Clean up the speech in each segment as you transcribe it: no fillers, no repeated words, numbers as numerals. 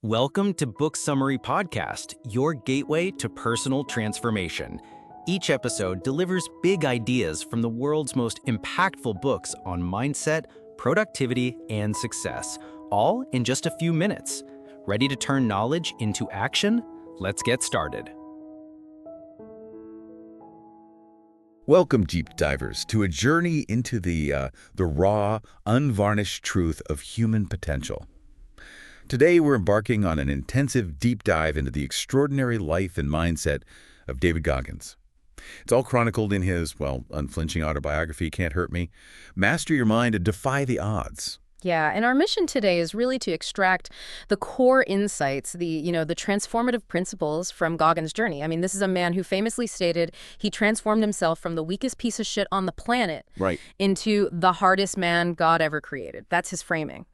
Welcome to Book Summary Podcast, your gateway to personal transformation. Each episode delivers big ideas from the world's most impactful books on mindset, productivity, and success, all in just a few minutes. Ready to turn knowledge into action? Let's get started. Welcome, deep divers, to a journey into the raw, unvarnished truth of human potential. Today, we're embarking on an intensive deep dive into the extraordinary life and mindset of David Goggins. It's all chronicled in his, unflinching autobiography, Can't Hurt Me. Master your mind and defy the odds. Yeah, and our mission today is really to extract the core insights, the transformative principles from Goggins' journey. I mean, this is a man who famously stated he transformed himself from the weakest piece of shit on the planet into the hardest man God ever created. That's his framing.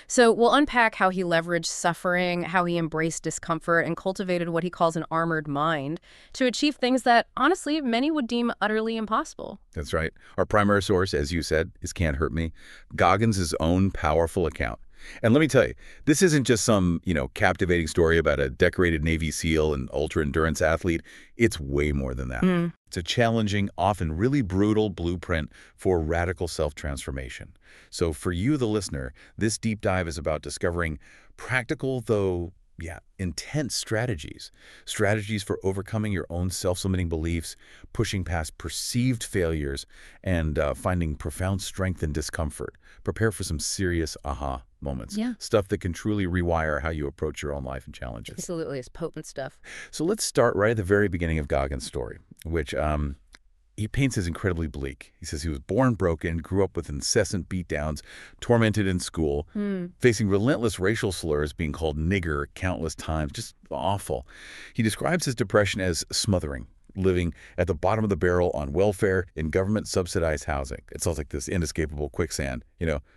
So we'll unpack how he leveraged suffering, how he embraced discomfort, and cultivated what he calls an armored mind to achieve things that, honestly, many would deem utterly impossible. That's right. Our primary source, as you said, is Can't Hurt Me, Goggins' own powerful account. And let me tell you, this isn't just some, captivating story about a decorated Navy SEAL and ultra-endurance athlete. It's way more than that. It's a challenging, often really brutal blueprint for radical self-transformation. So for you, the listener, this deep dive is about discovering practical, though, intense strategies for overcoming your own self-limiting beliefs, pushing past perceived failures, and finding profound strength in discomfort. Prepare for some serious aha moments. Yeah. Stuff that can truly rewire how you approach your own life and challenges. Absolutely, it's potent stuff. So let's start right at the very beginning of Goggins' story, which he paints as incredibly bleak. He says he was born broken, grew up with incessant beatdowns, tormented in school, facing relentless racial slurs, being called nigger countless times, just awful. He describes his depression as smothering, living at the bottom of the barrel on welfare in government-subsidized housing. It sounds like this inescapable quicksand,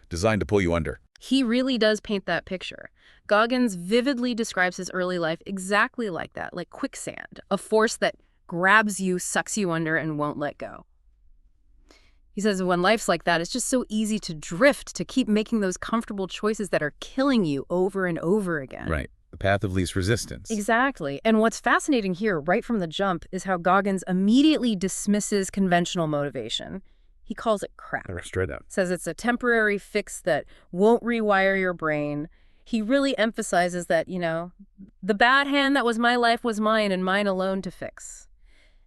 designed to pull you under. He really does paint that picture. Goggins vividly describes his early life exactly like that, like quicksand, a force that grabs you, sucks you under, and won't let go. He says when life's like that, it's just so easy to drift, to keep making those comfortable choices that are killing you over and over again. Right. The path of least resistance. Exactly. And what's fascinating here, right from the jump, is how Goggins immediately dismisses conventional motivation. He calls it crap. Straight up. Says it's a temporary fix that won't rewire your brain. He really emphasizes that, the bad hand that was my life was mine and mine alone to fix.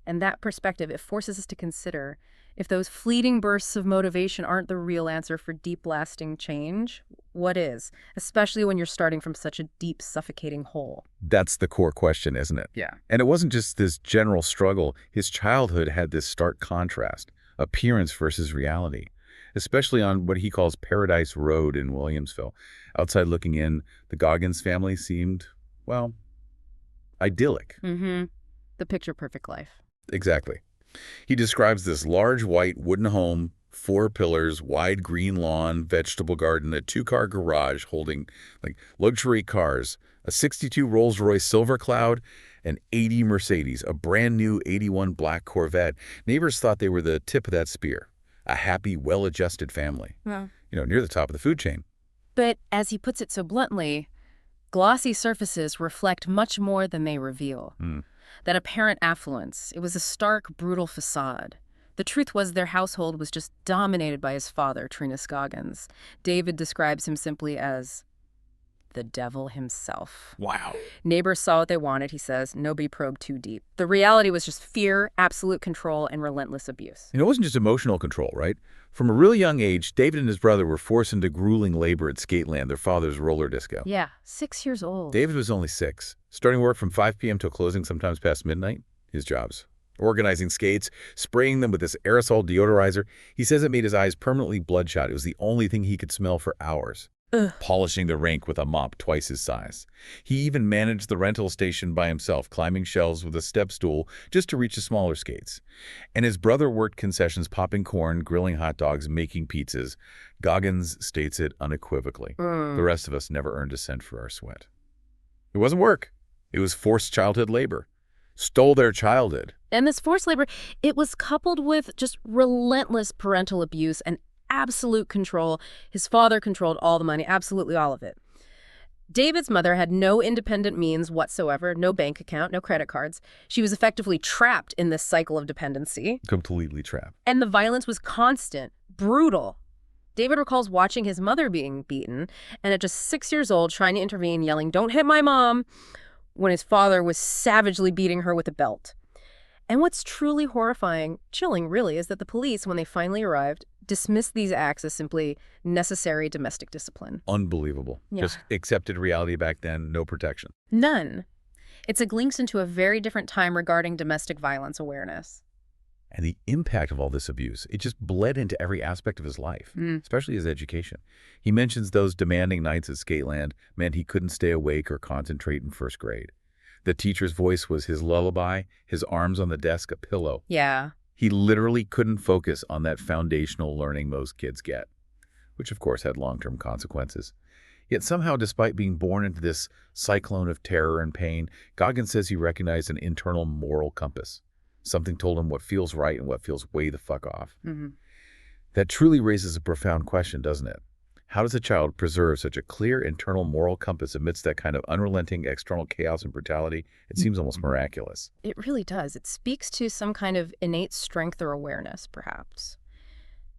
And that perspective, it forces us to consider if those fleeting bursts of motivation aren't the real answer for deep, lasting change, what is? Especially when you're starting from such a deep, suffocating hole. That's the core question, isn't it? Yeah. And it wasn't just this general struggle. His childhood had this stark contrast, appearance versus reality, especially on what he calls Paradise Road in Williamsville. Outside looking in, the Goggins family seemed, idyllic. The picture-perfect life. Exactly. He describes this large white wooden home, 4 pillars, wide green lawn, vegetable garden, a 2-car garage holding luxury cars, a 62 Rolls-Royce Silver Cloud, an 80 Mercedes, a brand new 81 black Corvette. Neighbors thought they were the tip of that spear. A happy, well-adjusted family. Yeah. Near the top of the food chain. But as he puts it so bluntly, glossy surfaces reflect much more than they reveal. That apparent affluence, it was a stark, brutal facade. The truth was their household was just dominated by his father, Trinus Goggins. David describes him simply as the devil himself. Wow. Neighbors saw what they wanted, he says. Nobody probed too deep. The reality was just fear, absolute control, and relentless abuse. And it wasn't just emotional control, right? From a really young age, David and his brother were forced into grueling labor at Skateland, their father's roller disco. Yeah, 6 years old. David was only 6, starting work from 5 p.m. till closing sometimes past midnight. His jobs. Organizing skates, spraying them with this aerosol deodorizer. He says it made his eyes permanently bloodshot. It was the only thing he could smell for hours. Polishing the rink with a mop twice his size. He even managed the rental station by himself, climbing shelves with a step stool just to reach the smaller skates. And his brother worked concessions, popping corn, grilling hot dogs, making pizzas. Goggins states it unequivocally. The rest of us never earned a cent for our sweat. It wasn't work. It was forced childhood labor. Stole their childhood. And this forced labor, it was coupled with just relentless parental abuse and absolute control. His father controlled all the money, absolutely all of it. David's mother had no independent means whatsoever, no bank account, no credit cards. She was effectively trapped in this cycle of dependency. Completely trapped. And the violence was constant, brutal. David recalls watching his mother being beaten, and at just 6 years old, trying to intervene, yelling, "Don't hit my mom," when his father was savagely beating her with a belt. And what's truly horrifying, chilling really, is that the police, when they finally arrived, dismissed these acts as simply necessary domestic discipline. Unbelievable. Yeah. Just accepted reality back then, no protection. None. It's a glimpse into a very different time regarding domestic violence awareness. And the impact of all this abuse, it just bled into every aspect of his life, especially his education. He mentions those demanding nights at Skateland meant he couldn't stay awake or concentrate in first grade. The teacher's voice was his lullaby, his arms on the desk a pillow. Yeah. He literally couldn't focus on that foundational learning most kids get, which of course had long-term consequences. Yet somehow, despite being born into this cyclone of terror and pain, Goggins says he recognized an internal moral compass. Something told him what feels right and what feels way the fuck off. That truly raises a profound question, doesn't it? How does a child preserve such a clear internal moral compass amidst that kind of unrelenting external chaos and brutality? It seems almost miraculous. It really does. It speaks to some kind of innate strength or awareness, perhaps.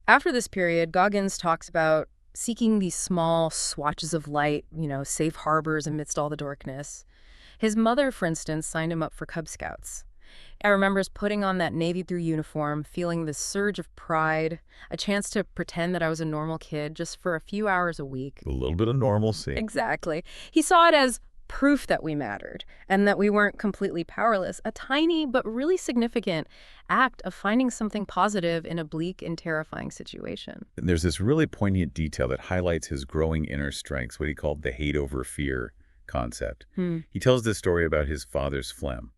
After this period, Goggins talks about seeking these small swatches of light, safe harbors amidst all the darkness. His mother, for instance, signed him up for Cub Scouts. I remember putting on that navy blue uniform, feeling this surge of pride, a chance to pretend that I was a normal kid just for a few hours a week. A little bit of normalcy. Exactly. He saw it as proof that we mattered and that we weren't completely powerless, a tiny but really significant act of finding something positive in a bleak and terrifying situation. And there's this really poignant detail that highlights his growing inner strengths, what he called the hate over fear concept. He tells this story about his father's phlegm.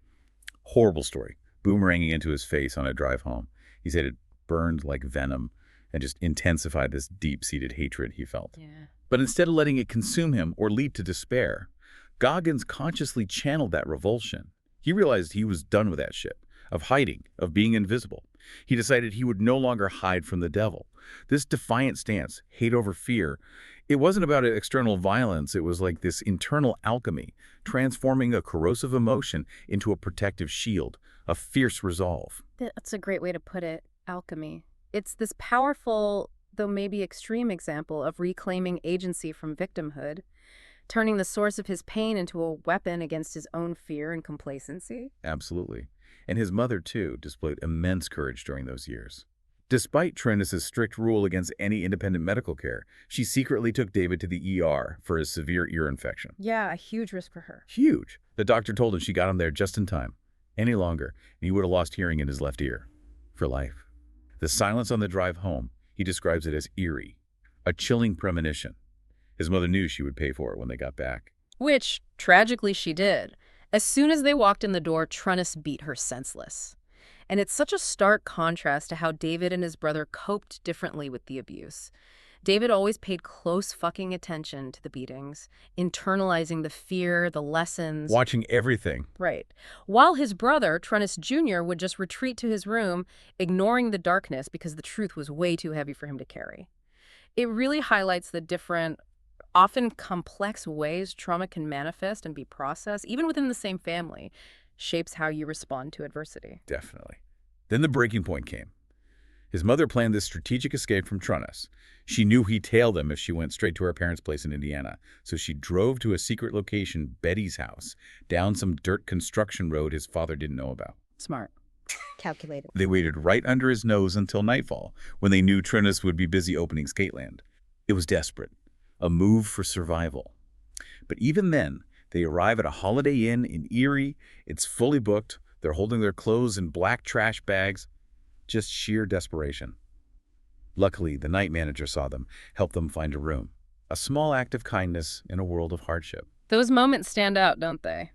Horrible story, boomeranging into his face on a drive home. He said it burned like venom and just intensified this deep-seated hatred he felt. Yeah. But instead of letting it consume him or lead to despair, Goggins consciously channeled that revulsion. He realized he was done with that shit, of hiding, of being invisible. He decided he would no longer hide from the devil. This defiant stance, hate over fear, it wasn't about external violence. It was like this internal alchemy, transforming a corrosive emotion into a protective shield, a fierce resolve. That's a great way to put it, alchemy. It's this powerful, though maybe extreme example of reclaiming agency from victimhood, turning the source of his pain into a weapon against his own fear and complacency. Absolutely. And his mother, too, displayed immense courage during those years. Despite Trenniss's strict rule against any independent medical care, she secretly took David to the ER for his severe ear infection. Yeah, a huge risk for her. Huge. The doctor told him she got him there just in time. Any longer, and he would have lost hearing in his left ear. For life. The silence on the drive home, he describes it as eerie. A chilling premonition. His mother knew she would pay for it when they got back. Which, tragically, she did. As soon as they walked in the door, Trenniss beat her senseless. And it's such a stark contrast to how David and his brother coped differently with the abuse. David always paid close fucking attention to the beatings, internalizing the fear, the lessons. Watching everything. Right. While his brother, Trenniss Jr., would just retreat to his room, ignoring the darkness because the truth was way too heavy for him to carry. It really highlights the different, often complex ways trauma can manifest and be processed, even within the same family. Shapes how you respond to adversity. Definitely. Then the breaking point came. His mother planned this strategic escape from Trenniss's. She knew he'd tail them if she went straight to her parents' place in Indiana, so she drove to a secret location, Betty's house, down some dirt construction road his father didn't know about. Smart. Calculated. They waited right under his nose until nightfall, when they knew Trenniss's would be busy opening Skateland. It was desperate, a move for survival. But even then, they arrive at a Holiday Inn in Erie. It's fully booked. They're holding their clothes in black trash bags. Just sheer desperation. Luckily, the night manager saw them, helped them find a room. A small act of kindness in a world of hardship. Those moments stand out, don't they?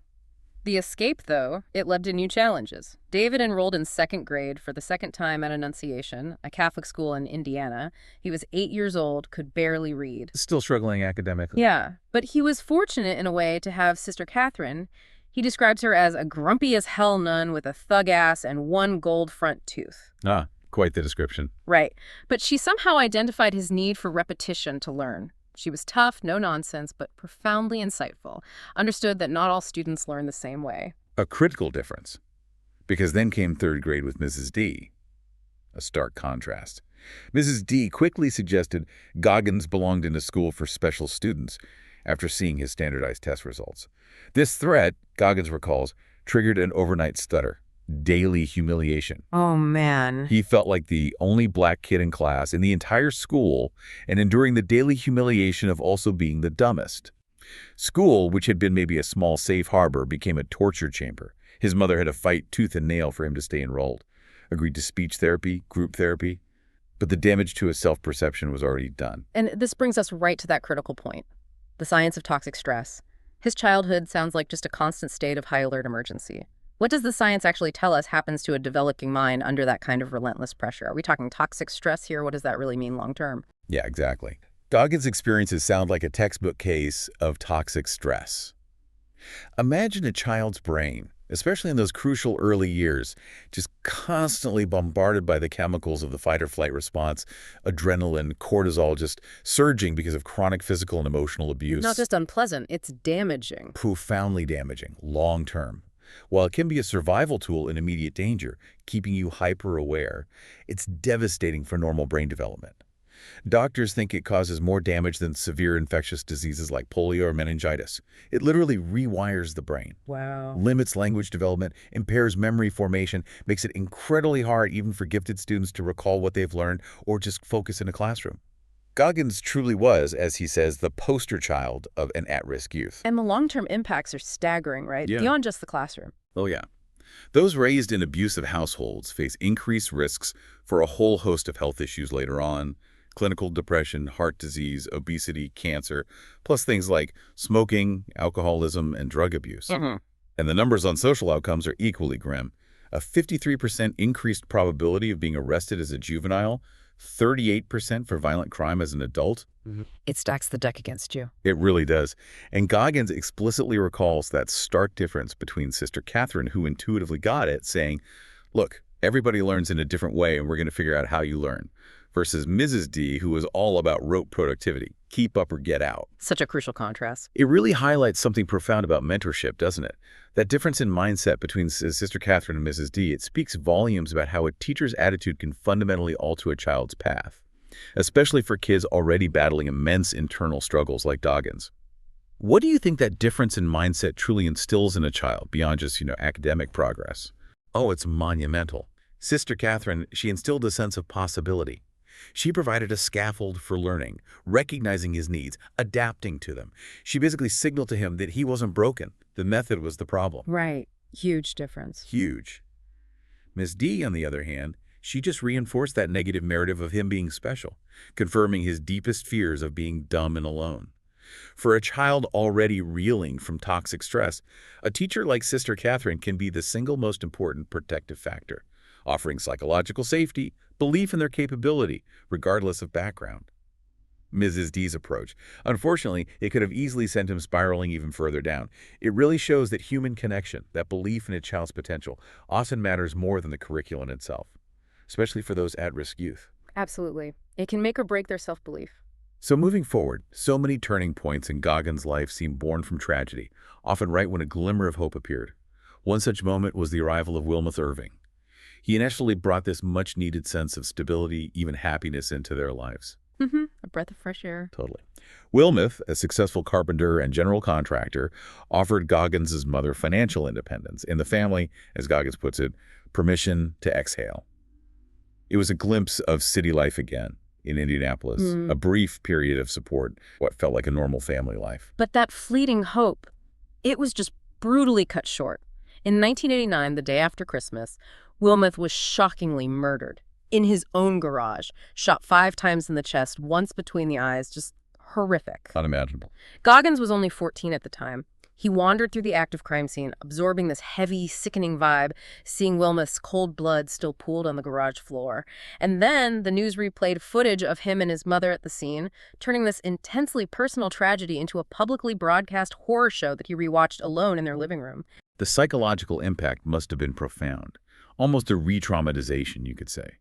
The escape, though, it led to new challenges. David enrolled in second grade for the second time at Annunciation, a Catholic school in Indiana. He was 8 years old, could barely read. Still struggling academically. Yeah, but he was fortunate in a way to have Sister Catherine. He describes her as a grumpy-as-hell nun with a thug ass and one gold front tooth. Ah, quite the description. Right, but she somehow identified his need for repetition to learn. She was tough, no nonsense, but profoundly insightful. Understood that not all students learn the same way. A critical difference, because then came third grade with Mrs. D. A stark contrast. Mrs. D quickly suggested Goggins belonged in a school for special students after seeing his standardized test results. This threat, Goggins recalls, triggered an overnight stutter, daily humiliation. Oh, man. He felt like the only black kid in class in the entire school and enduring the daily humiliation of also being the dumbest. School, which had been maybe a small safe harbor, became a torture chamber. His mother had to fight tooth and nail for him to stay enrolled. Agreed to speech therapy, group therapy. But the damage to his self-perception was already done. And this brings us right to that critical point, the science of toxic stress. His childhood sounds like just a constant state of high alert emergency. What does the science actually tell us happens to a developing mind under that kind of relentless pressure? Are we talking toxic stress here? What does that really mean long term? Yeah, exactly. Goggins' experiences sound like a textbook case of toxic stress. Imagine a child's brain, especially in those crucial early years, just constantly bombarded by the chemicals of the fight-or-flight response, adrenaline, cortisol just surging because of chronic physical and emotional abuse. Not just unpleasant, it's damaging. Profoundly damaging, long-term. While it can be a survival tool in immediate danger, keeping you hyper-aware, it's devastating for normal brain development. Doctors think it causes more damage than severe infectious diseases like polio or meningitis. It literally rewires the brain. Wow. Limits language development, impairs memory formation, makes it incredibly hard even for gifted students to recall what they've learned or just focus in a classroom. Goggins truly was, as he says, the poster child of an at-risk youth. And the long-term impacts are staggering, right? Yeah. Beyond just the classroom. Oh, yeah. Those raised in abusive households face increased risks for a whole host of health issues later on: clinical depression, heart disease, obesity, cancer, plus things like smoking, alcoholism, and drug abuse. Mm-hmm. And the numbers on social outcomes are equally grim. A 53% increased probability of being arrested as a juvenile, 38% for violent crime as an adult. It stacks the deck against you. It really does. And Goggins explicitly recalls that stark difference between Sister Catherine, who intuitively got it, saying, look, everybody learns in a different way and we're going to figure out how you learn, versus Mrs. D, who was all about rote productivity, keep up or get out. Such a crucial contrast. It really highlights something profound about mentorship, doesn't it? That difference in mindset between Sister Catherine and Mrs. D, it speaks volumes about how a teacher's attitude can fundamentally alter a child's path, especially for kids already battling immense internal struggles like Goggins. What do you think that difference in mindset truly instills in a child beyond just, academic progress? Oh, it's monumental. Sister Catherine, she instilled a sense of possibility. She provided a scaffold for learning, recognizing his needs, adapting to them. She basically signaled to him that he wasn't broken. The method was the problem. Right. Huge difference. Huge. Miss D, on the other hand, she just reinforced that negative narrative of him being special, confirming his deepest fears of being dumb and alone. For a child already reeling from toxic stress, a teacher like Sister Catherine can be the single most important protective factor, offering psychological safety, belief in their capability, regardless of background. Mrs. D's approach, unfortunately, it could have easily sent him spiraling even further down. It really shows that human connection, that belief in a child's potential, often matters more than the curriculum itself, especially for those at-risk youth. Absolutely. It can make or break their self-belief. So moving forward, so many turning points in Goggins' life seem born from tragedy, often right when a glimmer of hope appeared. One such moment was the arrival of Wilmoth Irving. He initially brought this much-needed sense of stability, even happiness, into their lives. A breath of fresh air. Totally. Wilmoth, a successful carpenter and general contractor, offered Goggins' mother financial independence, and the family, as Goggins puts it, permission to exhale. It was a glimpse of city life again in Indianapolis, a brief period of support, what felt like a normal family life. But that fleeting hope, it was just brutally cut short. In 1989, the day after Christmas, Wilmoth was shockingly murdered in his own garage, shot 5 times in the chest, once between the eyes, just horrific. Unimaginable. Goggins was only 14 at the time. He wandered through the active crime scene, absorbing this heavy, sickening vibe, seeing Wilmoth's cold blood still pooled on the garage floor. And then the news replayed footage of him and his mother at the scene, turning this intensely personal tragedy into a publicly broadcast horror show that he rewatched alone in their living room. The psychological impact must have been profound, almost a re-traumatization, you could say.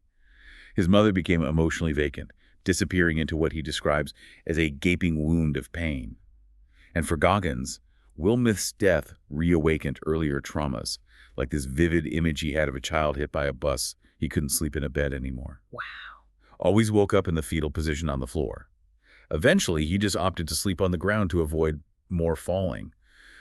His mother became emotionally vacant, disappearing into what he describes as a gaping wound of pain. And for Goggins, Wilmoth's death reawakened earlier traumas, like this vivid image he had of a child hit by a bus. He couldn't sleep in a bed anymore. Wow. Always woke up in the fetal position on the floor. Eventually, he just opted to sleep on the ground to avoid more falling.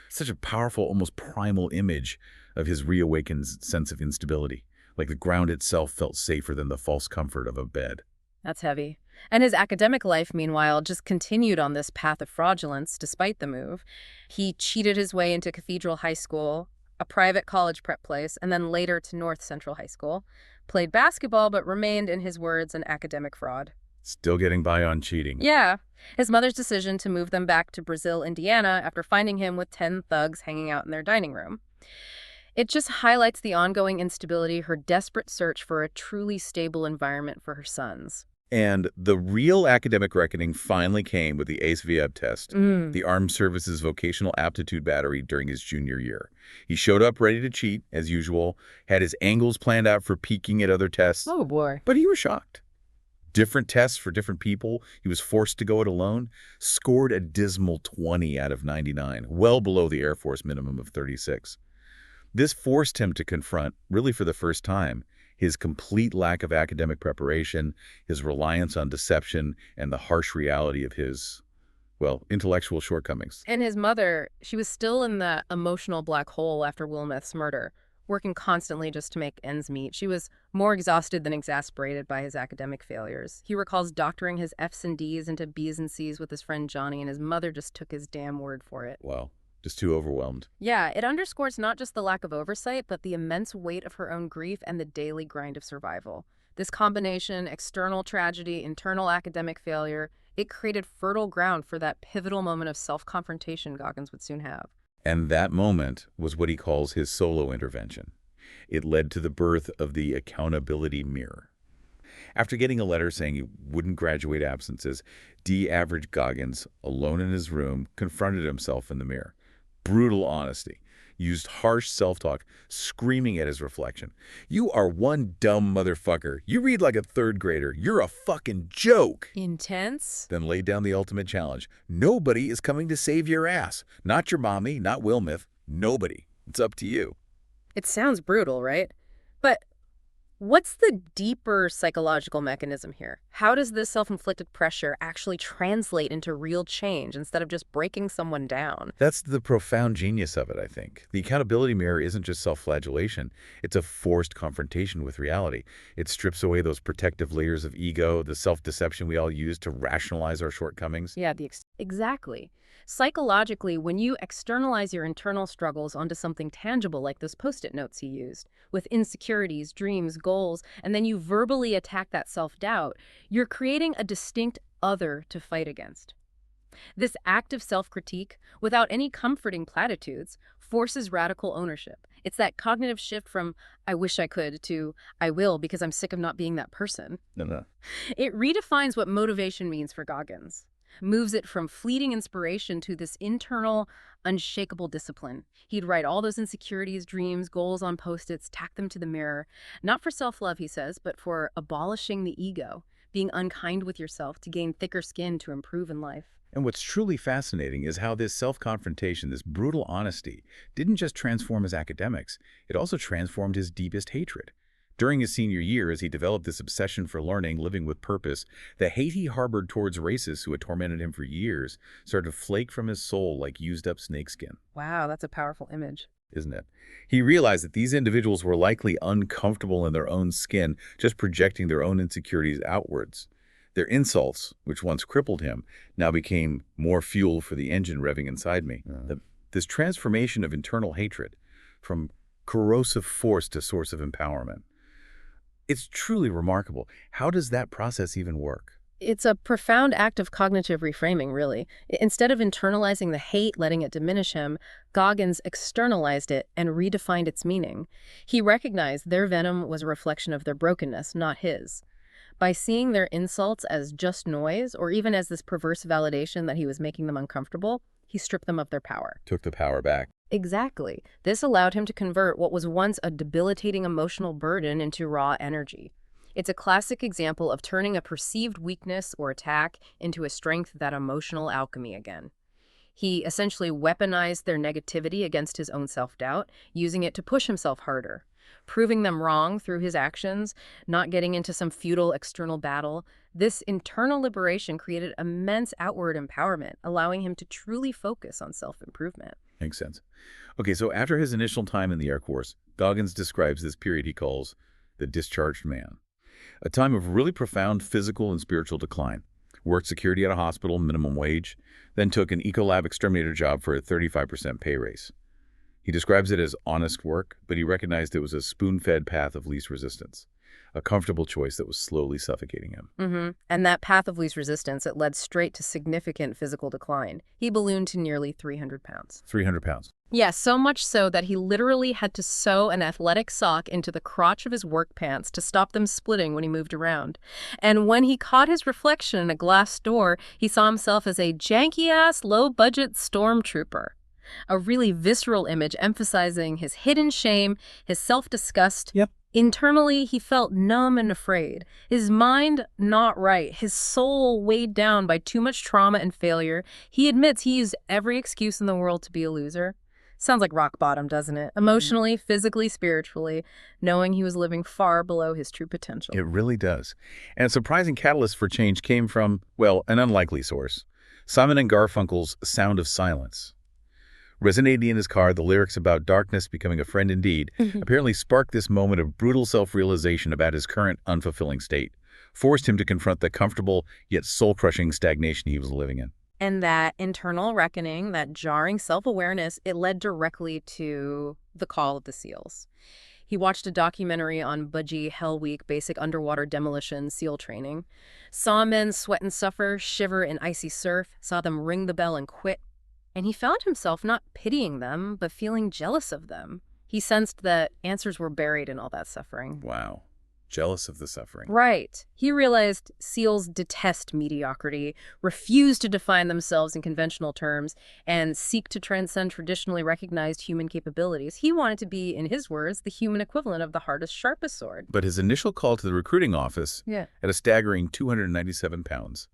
Such a powerful, almost primal image of his reawakened sense of instability, like the ground itself felt safer than the false comfort of a bed. That's heavy. And his academic life, meanwhile, just continued on this path of fraudulence despite the move. He cheated his way into Cathedral High School, a private college prep place, and then later to North Central High School. Played basketball, but remained, in his words, an academic fraud. Still getting by on cheating. Yeah. His mother's decision to move them back to Brazil, Indiana, after finding him with 10 thugs hanging out in their dining room. It just highlights the ongoing instability, her desperate search for a truly stable environment for her sons. And the real academic reckoning finally came with the ACE-VAB test, the Armed Services Vocational Aptitude Battery, during his junior year. He showed up ready to cheat, as usual, had his angles planned out for peeking at other tests. Oh, boy. But he was shocked. Different tests for different people. He was forced to go it alone. Scored a dismal 20 out of 99, well below the Air Force minimum of 36. This forced him to confront, really for the first time, his complete lack of academic preparation, his reliance on deception, and the harsh reality of his, well, intellectual shortcomings. And his mother, she was still in the emotional black hole after Wilmoth's murder, working constantly just to make ends meet. She was more exhausted than exasperated by his academic failures. He recalls doctoring his F's and D's into B's and C's with his friend Johnny, and his mother just took his damn word for it. Wow. Just too overwhelmed. Yeah, it underscores not just the lack of oversight, but the immense weight of her own grief and the daily grind of survival. This combination, external tragedy, internal academic failure, it created fertile ground for that pivotal moment of self-confrontation Goggins would soon have. And that moment was what he calls his solo intervention. It led to the birth of the accountability mirror. After getting a letter saying he wouldn't graduate absences, D-average Goggins, alone in his room, confronted himself in the mirror. Brutal honesty. Used harsh self-talk, screaming at his reflection. You are one dumb motherfucker. You read like a third grader. You're a fucking joke. Intense? Then laid down the ultimate challenge. Nobody is coming to save your ass. Not your mommy, not Wilmoth. Nobody. It's up to you. It sounds brutal, right? But what's the deeper psychological mechanism here? How does this self-inflicted pressure actually translate into real change instead of just breaking someone down? That's the profound genius of it, I think. The accountability mirror isn't just self-flagellation. It's a forced confrontation with reality. It strips away those protective layers of ego, the self-deception we all use to rationalize our shortcomings. Yeah, exactly. Psychologically, when you externalize your internal struggles onto something tangible like those Post-it notes he used, with insecurities, dreams, goals, and then you verbally attack that self-doubt, you're creating a distinct other to fight against. This active self-critique, without any comforting platitudes, forces radical ownership. It's that cognitive shift from, I wish I could, to, I will because I'm sick of not being that person. No. It redefines what motivation means for Goggins. Moves it from fleeting inspiration to this internal, unshakable discipline. He'd write all those insecurities, dreams, goals on Post-its, tack them to the mirror. Not for self-love, he says, but for abolishing the ego, being unkind with yourself to gain thicker skin to improve in life. And what's truly fascinating is how this self-confrontation, this brutal honesty, didn't just transform his academics, it also transformed his deepest hatred. During his senior year, as he developed this obsession for learning, living with purpose, the hate he harbored towards racists who had tormented him for years started to flake from his soul like used-up snakeskin. Wow, that's a powerful image. Isn't it? He realized that these individuals were likely uncomfortable in their own skin, just projecting their own insecurities outwards. Their insults, which once crippled him, now became more fuel for the engine revving inside me. This transformation of internal hatred, from corrosive force to source of empowerment. It's truly remarkable. How does that process even work? It's a profound act of cognitive reframing, really. Instead of internalizing the hate, letting it diminish him, Goggins externalized it and redefined its meaning. He recognized their venom was a reflection of their brokenness, not his. By seeing their insults as just noise, or even as this perverse validation that he was making them uncomfortable, he stripped them of their power. Took the power back. Exactly. This allowed him to convert what was once a debilitating emotional burden into raw energy. It's a classic example of turning a perceived weakness or attack into a strength, that emotional alchemy again. He essentially weaponized their negativity against his own self-doubt, using it to push himself harder, proving them wrong through his actions, not getting into some futile external battle. This internal liberation created immense outward empowerment, allowing him to truly focus on self-improvement. Makes sense. Okay, so after his initial time in the Air Force, Goggins describes this period he calls the discharged man, a time of really profound physical and spiritual decline. Worked security at a hospital, minimum wage, then took an Ecolab exterminator job for a 35% pay raise. He describes it as honest work, but he recognized it was a spoon-fed path of least resistance, a comfortable choice that was slowly suffocating him. And that path of least resistance, it led straight to significant physical decline. He ballooned to nearly 300 pounds. 300 pounds. Yeah, so much so that he literally had to sew an athletic sock into the crotch of his work pants to stop them splitting when he moved around. And when he caught his reflection in a glass door, he saw himself as a janky-ass, low-budget stormtrooper. A really visceral image emphasizing his hidden shame, his self-disgust. Yep. Internally, he felt numb and afraid. His mind not right. His soul weighed down by too much trauma and failure. He admits he used every excuse in the world to be a loser. Sounds like rock bottom, doesn't it? Emotionally, physically, spiritually, knowing he was living far below his true potential. It really does. And a surprising catalyst for change came from, well, an unlikely source. Simon and Garfunkel's Sound of Silence. Resonating in his car, the lyrics about darkness becoming a friend indeed apparently sparked this moment of brutal self-realization about his current unfulfilling state, forced him to confront the comfortable yet soul-crushing stagnation he was living in. And that internal reckoning, that jarring self-awareness, it led directly to the Call of the SEALs. He watched a documentary on Budgie Hell Week, basic underwater demolition SEAL training, saw men sweat and suffer, shiver in icy surf, saw them ring the bell and quit. And he found himself not pitying them, but feeling jealous of them. He sensed that answers were buried in all that suffering. Wow. Jealous of the suffering. Right. He realized SEALs detest mediocrity, refuse to define themselves in conventional terms, and seek to transcend traditionally recognized human capabilities. He wanted to be, in his words, the human equivalent of the hardest, sharpest sword. But his initial call to the recruiting office, at a staggering 297 pounds,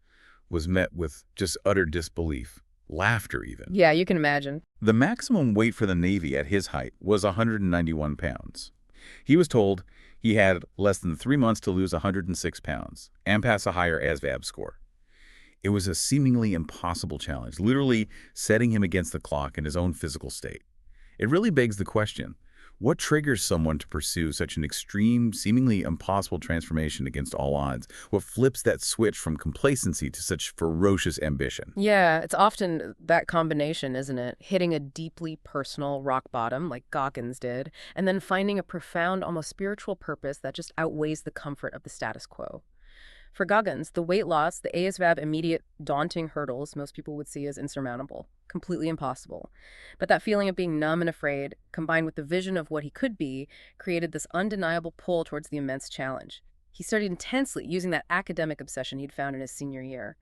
was met with just utter disbelief. Laughter, even. Yeah, you can imagine. The maximum weight for the Navy at his height was 191 pounds. He was told he had less than 3 months to lose 106 pounds and pass a higher ASVAB score. It was a seemingly impossible challenge, literally setting him against the clock in his own physical state. It really begs the question, what triggers someone to pursue such an extreme, seemingly impossible transformation against all odds? What flips that switch from complacency to such ferocious ambition? Yeah, it's often that combination, isn't it? Hitting a deeply personal rock bottom, like Goggins did, and then finding a profound, almost spiritual purpose that just outweighs the comfort of the status quo. For Goggins, the weight loss, the ASVAB immediate daunting hurdles most people would see as insurmountable, completely impossible. But that feeling of being numb and afraid, combined with the vision of what he could be, created this undeniable pull towards the immense challenge. He studied intensely, using that academic obsession he'd found in his senior year.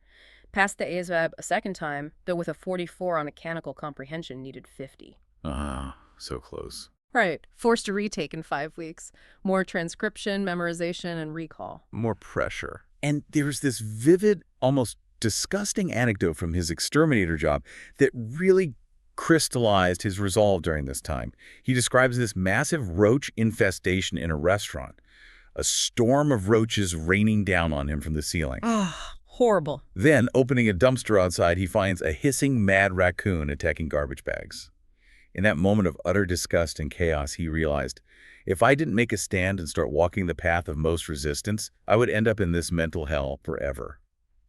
Passed the ASVAB a second time, though with a 44 on mechanical comprehension needed 50. Ah, so close. Right. Forced to retake in 5 weeks. More transcription, memorization, and recall. More pressure. And there's this vivid, almost disgusting anecdote from his exterminator job that really crystallized his resolve during this time. He describes this massive roach infestation in a restaurant, a storm of roaches raining down on him from the ceiling. Ah, horrible. Then, opening a dumpster outside, he finds a hissing mad raccoon attacking garbage bags. In that moment of utter disgust and chaos, he realized, if I didn't make a stand and start walking the path of most resistance, I would end up in this mental hell forever.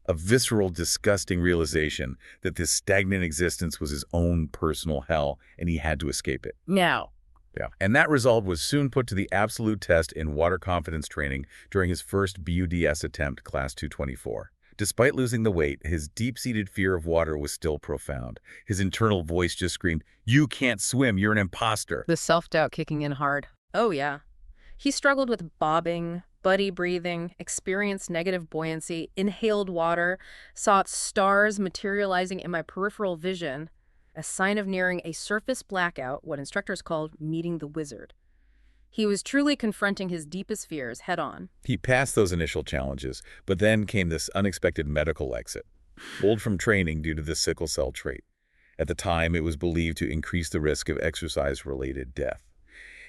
A visceral, disgusting realization that this stagnant existence was his own personal hell, and he had to escape it. Now. Yeah. And that resolve was soon put to the absolute test in water confidence training during his first BUDS attempt, Class 224. Despite losing the weight, his deep-seated fear of water was still profound. His internal voice just screamed, "You can't swim, you're an imposter." The self-doubt kicking in hard. Oh, yeah. He struggled with bobbing, buddy breathing, experienced negative buoyancy, inhaled water, saw stars materializing in my peripheral vision, a sign of nearing a surface blackout, what instructors called meeting the wizard. He was truly confronting his deepest fears head-on. He passed those initial challenges, but then came this unexpected medical exit, pulled from training due to the sickle cell trait. At the time, it was believed to increase the risk of exercise-related death.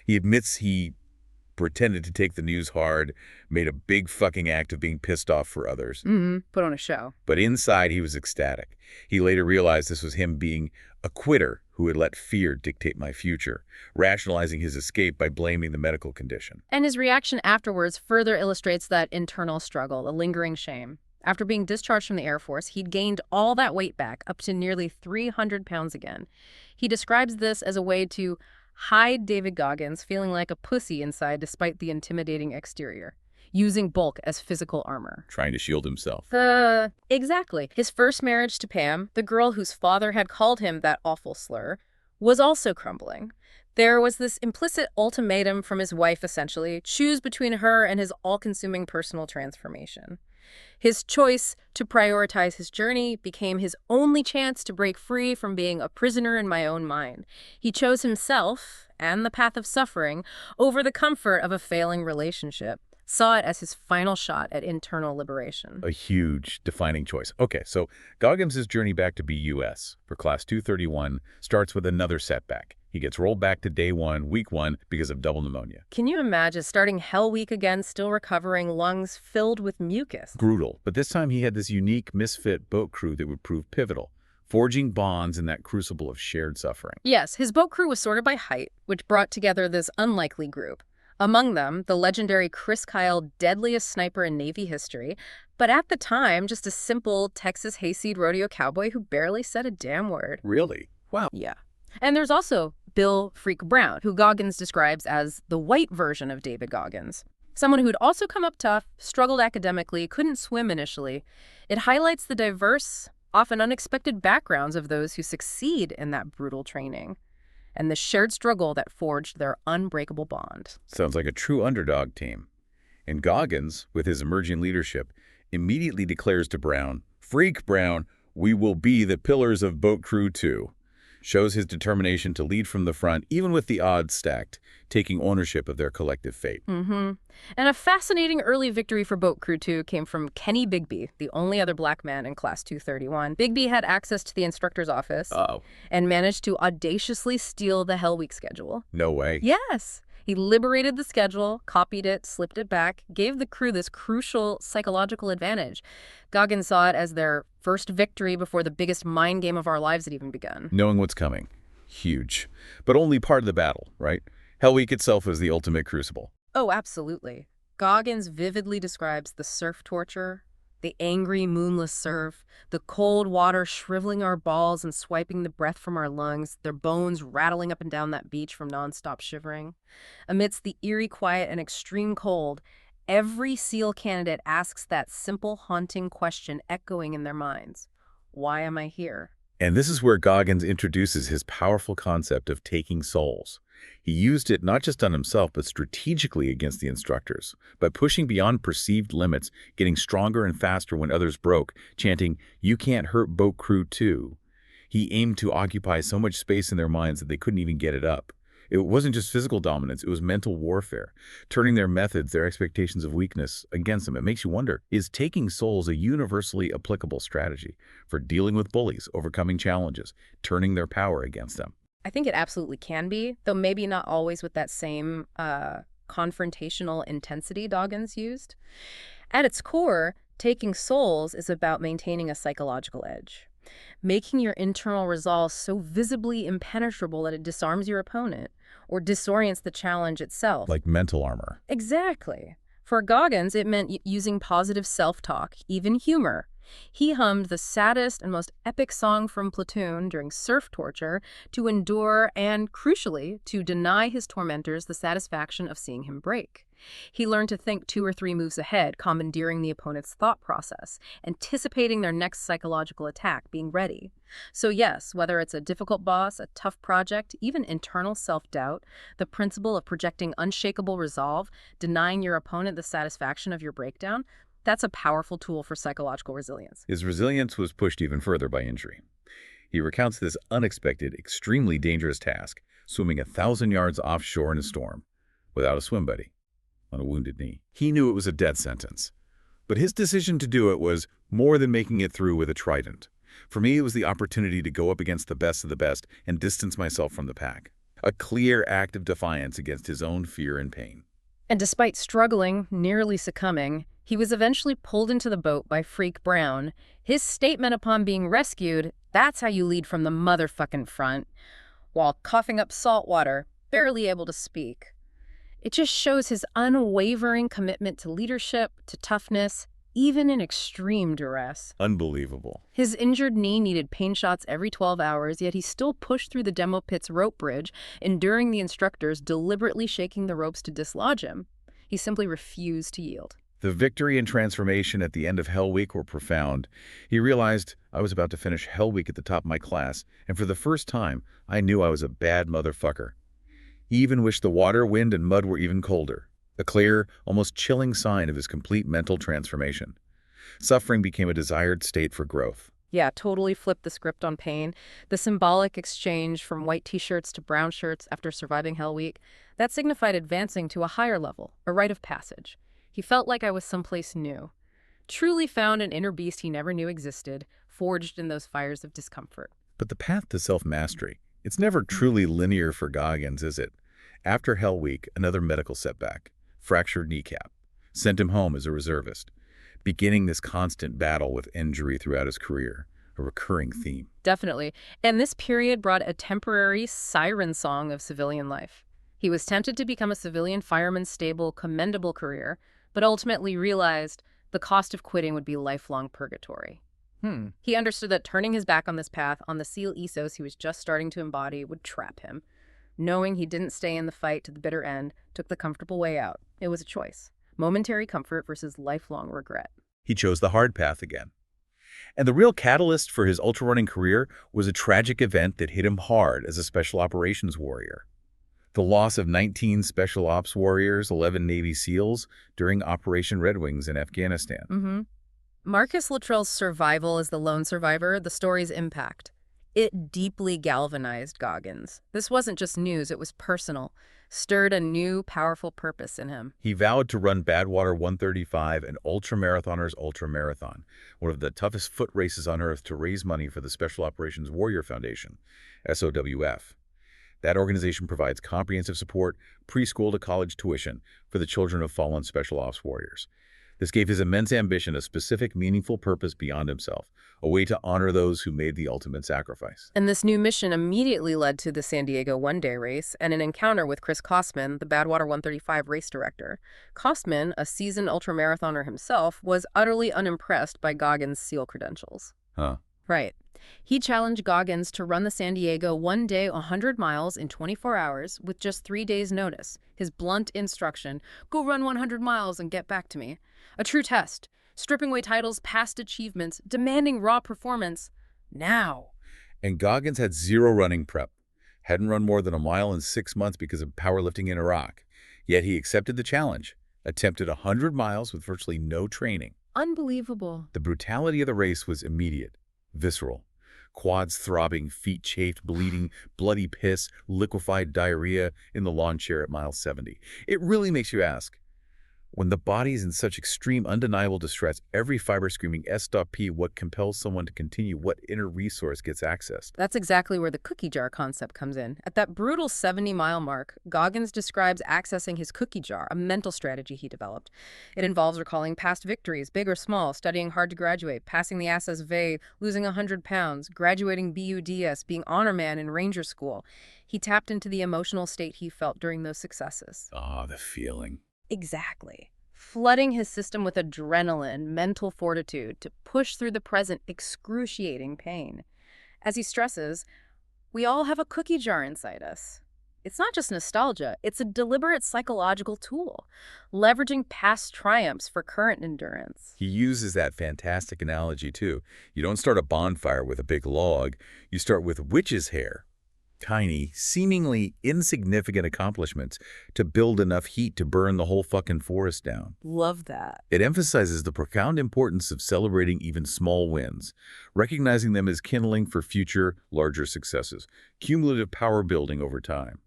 He admits he pretended to take the news hard, made a big fucking act of being pissed off for others. Put on a show. But inside, he was ecstatic. He later realized this was him being a quitter who had let fear dictate my future, rationalizing his escape by blaming the medical condition. And his reaction afterwards further illustrates that internal struggle, the lingering shame. After being discharged from the Air Force, he'd gained all that weight back, up to nearly 300 pounds again. He describes this as a way to hide David Goggins feeling like a pussy inside despite the intimidating exterior, using bulk as physical armor. Trying to shield himself. Exactly. His first marriage to Pam, the girl whose father had called him that awful slur, was also crumbling. There was this implicit ultimatum from his wife, essentially, choose between her and his all-consuming personal transformation. His choice to prioritize his journey became his only chance to break free from being a prisoner in my own mind. He chose himself and the path of suffering over the comfort of a failing relationship, saw it as his final shot at internal liberation. A huge defining choice. Okay, so Goggins' journey back to BUS for Class 231 starts with another setback. He gets rolled back to day one, week one, because of double pneumonia. Can you imagine starting Hell Week again, still recovering, lungs filled with mucus? Brutal. But this time he had this unique, misfit boat crew that would prove pivotal, forging bonds in that crucible of shared suffering. Yes, his boat crew was sorted by height, which brought together this unlikely group. Among them, the legendary Chris Kyle, deadliest sniper in Navy history, but at the time, just a simple Texas hayseed rodeo cowboy who barely said a damn word. Really? Wow. Yeah. And there's also Bill Freak Brown, who Goggins describes as the white version of David Goggins. Someone who'd also come up tough, struggled academically, couldn't swim initially. It highlights the diverse, often unexpected backgrounds of those who succeed in that brutal training, and the shared struggle that forged their unbreakable bond. Sounds like a true underdog team. And Goggins, with his emerging leadership, immediately declares to Brown, "Freak Brown, we will be the pillars of Boat Crew 2. Shows his determination to lead from the front, even with the odds stacked, taking ownership of their collective fate. And a fascinating early victory for Boat Crew 2 came from Kenny Bigby, the only other black man in Class 231. Bigby had access to the instructor's office and managed to audaciously steal the Hell Week schedule. No way. Yes. He liberated the schedule, copied it, slipped it back, gave the crew this crucial psychological advantage. Goggins saw it as their first victory before the biggest mind game of our lives had even begun. Knowing what's coming. Huge. But only part of the battle, right? Hell Week itself is the ultimate crucible. Oh, absolutely. Goggins vividly describes the surf torture, the angry, moonless surf, the cold water shriveling our balls and swiping the breath from our lungs, their bones rattling up and down that beach from nonstop shivering. Amidst the eerie quiet and extreme cold, every SEAL candidate asks that simple, haunting question echoing in their minds. Why am I here? And this is where Goggins introduces his powerful concept of taking souls. He used it not just on himself, but strategically against the instructors, by pushing beyond perceived limits, getting stronger and faster when others broke, chanting, "You can't hurt Boat Crew 2." He aimed to occupy so much space in their minds that they couldn't even get it up. It wasn't just physical dominance, it was mental warfare, turning their methods, their expectations of weakness against them. It makes you wonder, is taking souls a universally applicable strategy for dealing with bullies, overcoming challenges, turning their power against them? I think it absolutely can be, though maybe not always with that same confrontational intensity Goggins used. At its core, taking souls is about maintaining a psychological edge, making your internal resolve so visibly impenetrable that it disarms your opponent or disorients the challenge itself. Like mental armor. Exactly. For Goggins, it meant using positive self-talk, even humor. He hummed the saddest and most epic song from Platoon during surf torture to endure and, crucially, to deny his tormentors the satisfaction of seeing him break. He learned to think 2 or 3 moves ahead, commandeering the opponent's thought process, anticipating their next psychological attack, being ready. So yes, whether it's a difficult boss, a tough project, even internal self-doubt, the principle of projecting unshakable resolve, denying your opponent the satisfaction of your breakdown, that's a powerful tool for psychological resilience. His resilience was pushed even further by injury. He recounts this unexpected, extremely dangerous task, swimming 1,000 yards offshore in a storm. without a swim buddy, on a wounded knee. He knew it was a death sentence. But his decision to do it was more than making it through with a trident. For me, it was the opportunity to go up against the best of the best and distance myself from the pack. A clear act of defiance against his own fear and pain. And despite struggling, nearly succumbing, he was eventually pulled into the boat by Freak Brown. His statement upon being rescued, "That's how you lead from the motherfucking front," while coughing up salt water, barely able to speak. It just shows his unwavering commitment to leadership, to toughness, even in extreme duress. Unbelievable. His injured knee needed pain shots every 12 hours, yet he still pushed through the demo pit's rope bridge, enduring the instructors deliberately shaking the ropes to dislodge him. He simply refused to yield. The victory and transformation at the end of Hell Week were profound. He realized I was about to finish Hell Week at the top of my class, and for the first time, I knew I was a bad motherfucker. He even wished the water, wind, and mud were even colder. A clear, almost chilling sign of his complete mental transformation. Suffering became a desired state for growth. Yeah, totally flipped the script on pain. The symbolic exchange from white t-shirts to brown shirts after surviving Hell Week, that signified advancing to a higher level, a rite of passage. He felt like I was someplace new. Truly found an inner beast he never knew existed, forged in those fires of discomfort. But the path to self-mastery, it's never truly linear for Goggins, is it? After Hell Week, another medical setback. Fractured kneecap, sent him home as a reservist, beginning this constant battle with injury throughout his career, a recurring theme. Definitely. And this period brought a temporary siren song of civilian life. He was tempted to become a civilian fireman's stable, commendable career, but ultimately realized the cost of quitting would be lifelong purgatory. He understood that turning his back on this path, on the SEAL ethos he was just starting to embody, would trap him. Knowing he didn't stay in the fight to the bitter end, took the comfortable way out. It was a choice. Momentary comfort versus lifelong regret. He chose the hard path again. And the real catalyst for his ultra-running career was a tragic event that hit him hard as a special operations warrior. The loss of 19 special ops warriors, 11 Navy SEALs, during Operation Red Wings in Afghanistan. Marcus Luttrell's survival as the lone survivor, the story's impact. It deeply galvanized Goggins. This wasn't just news, it was personal, stirred a new, powerful purpose in him. He vowed to run Badwater 135, an ultramarathoner's ultramarathon, one of the toughest foot races on Earth, to raise money for the Special Operations Warrior Foundation, SOWF. That organization provides comprehensive support, preschool to college tuition for the children of fallen special ops warriors. This gave his immense ambition a specific, meaningful purpose beyond himself, a way to honor those who made the ultimate sacrifice. And this new mission immediately led to the San Diego one-day race and an encounter with Chris Kostman, the Badwater 135 race director. Kostman, a seasoned ultramarathoner himself, was utterly unimpressed by Goggins' SEAL credentials. Right. He challenged Goggins to run the San Diego one day 100 miles in 24 hours with just 3 days' notice. His blunt instruction, go run 100 miles and get back to me. A true test, stripping away titles, past achievements, demanding raw performance. Now. And Goggins had zero running prep. Hadn't run more than a mile in 6 months because of powerlifting in Iraq. Yet he accepted the challenge, attempted 100 miles with virtually no training. Unbelievable. The brutality of the race was immediate, visceral. Quads throbbing, feet chafed, bleeding, bloody piss, liquefied diarrhea in the lawn chair at mile 70. It really makes you ask, when the body's in such extreme, undeniable distress, every fiber screaming S.P, what compels someone to continue? What inner resource gets accessed? That's exactly where the cookie jar concept comes in. At that brutal 70-mile mark, Goggins describes accessing his cookie jar, a mental strategy he developed. It involves recalling past victories, big or small, studying hard to graduate, passing the SSV, losing 100 pounds, graduating BUDS, being honor man in Ranger School. He tapped into the emotional state he felt during those successes. The feeling. Exactly. Flooding his system with adrenaline, mental fortitude to push through the present excruciating pain. As he stresses, we all have a cookie jar inside us. It's not just nostalgia, it's a deliberate psychological tool, leveraging past triumphs for current endurance. He uses that fantastic analogy, too. You don't start a bonfire with a big log. You start with witch's hair. Tiny, seemingly insignificant accomplishments to build enough heat to burn the whole fucking forest down. Love that. It emphasizes the profound importance of celebrating even small wins, recognizing them as kindling for future, larger successes, cumulative power building over time.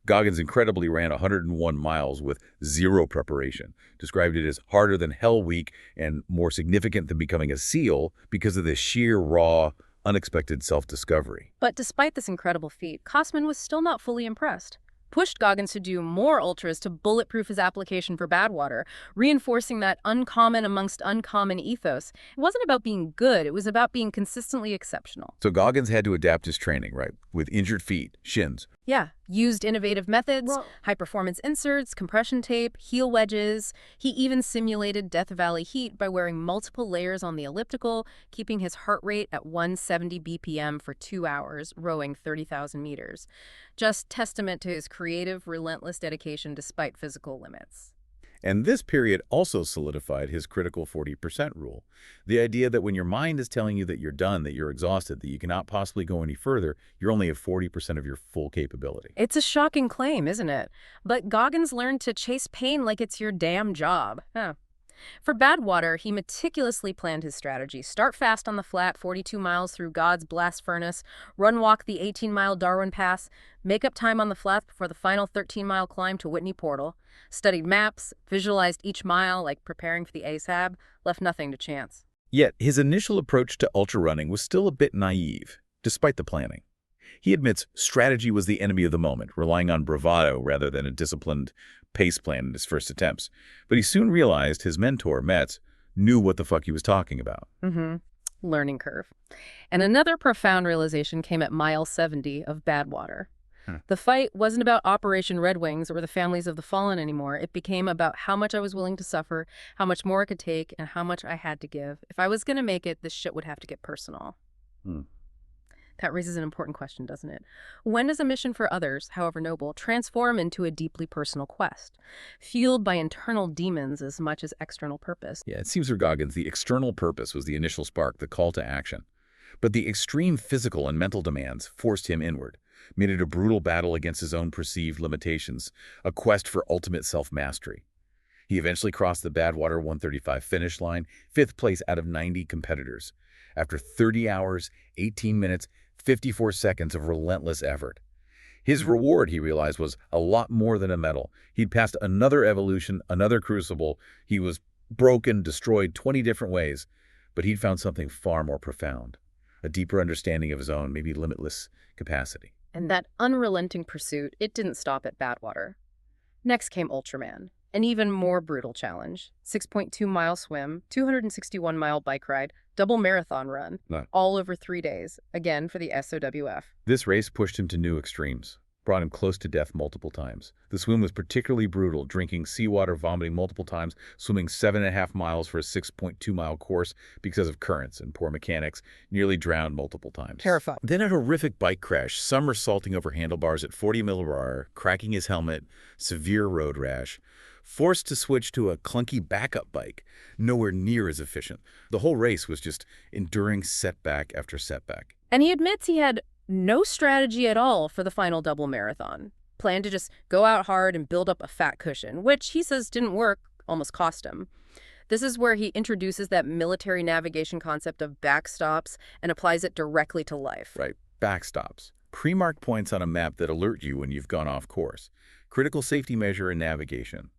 Goggins incredibly ran 101 miles with zero preparation, described it as harder than Hell Week and more significant than becoming a SEAL because of the sheer, raw, unexpected self-discovery. But despite this incredible feat, Kosman was still not fully impressed. Pushed Goggins to do more ultras to bulletproof his application for Badwater, reinforcing that uncommon amongst uncommon ethos. It wasn't about being good, it was about being consistently exceptional. So Goggins had to adapt his training, right, with injured feet, shins. Yeah, used innovative methods, high-performance inserts, compression tape, heel wedges. He even simulated Death Valley heat by wearing multiple layers on the elliptical, keeping his heart rate at 170 BPM for 2 hours, rowing 30,000 meters. Just testament to his creative, relentless dedication despite physical limits. And this period also solidified his critical 40% rule. The idea that when your mind is telling you that you're done, that you're exhausted, that you cannot possibly go any further, you're only at 40% of your full capability. It's a shocking claim, isn't it? But Goggins learned to chase pain like it's your damn job. For Badwater, he meticulously planned his strategy. Start fast on the flat, 42 miles through God's blast furnace, run-walk the 18-mile Darwin Pass, make up time on the flats before the final 13-mile climb to Whitney Portal, studied maps, visualized each mile like preparing for the ASAB, left nothing to chance. Yet, his initial approach to ultra-running was still a bit naive, despite the planning. He admits strategy was the enemy of the moment, relying on bravado rather than a disciplined pace plan in his first attempts. But he soon realized his mentor, Metz, knew what the fuck he was talking about. Learning curve. And another profound realization came at mile 70 of Badwater. The fight wasn't about Operation Red Wings or the families of the fallen anymore. It became about how much I was willing to suffer, how much more I could take, and how much I had to give. If I was going to make it, this shit would have to get personal. That raises an important question, doesn't it? When does a mission for others, however noble, transform into a deeply personal quest, fueled by internal demons as much as external purpose? Yeah, it seems for Goggins, the external purpose was the initial spark, the call to action. But the extreme physical and mental demands forced him inward, made it a brutal battle against his own perceived limitations, a quest for ultimate self-mastery. He eventually crossed the Badwater 135 finish line, 5th place out of 90 competitors, after 30 hours, 18 minutes, 54 seconds of relentless effort. His reward, he realized, was a lot more than a medal. He'd passed another evolution, another crucible. He was broken, destroyed 20 different ways, but he'd found something far more profound, a deeper understanding of his own, maybe limitless capacity. And that unrelenting pursuit, it didn't stop at Badwater. Next came Ultraman, an even more brutal challenge. 6.2-mile swim, 261-mile bike ride, double marathon run, all over 3 days, again for the SOWF. This race pushed him to new extremes, brought him close to death multiple times. The swim was particularly brutal, drinking seawater, vomiting multiple times, swimming 7.5 miles for a 6.2-mile course because of currents and poor mechanics, nearly drowned multiple times. Terrifying. Then a horrific bike crash, somersaulting over handlebars at 40 mph, cracking his helmet, severe road rash. Forced to switch to a clunky backup bike, nowhere near as efficient. The whole race was just enduring setback after setback. And he admits he had no strategy at all for the final double marathon. Planned to just go out hard and build up a fat cushion, which he says didn't work, almost cost him. This is where he introduces that military navigation concept of backstops and applies it directly to life. Right, backstops. Pre-marked points on a map that alert you when you've gone off course. Critical safety measure in navigation.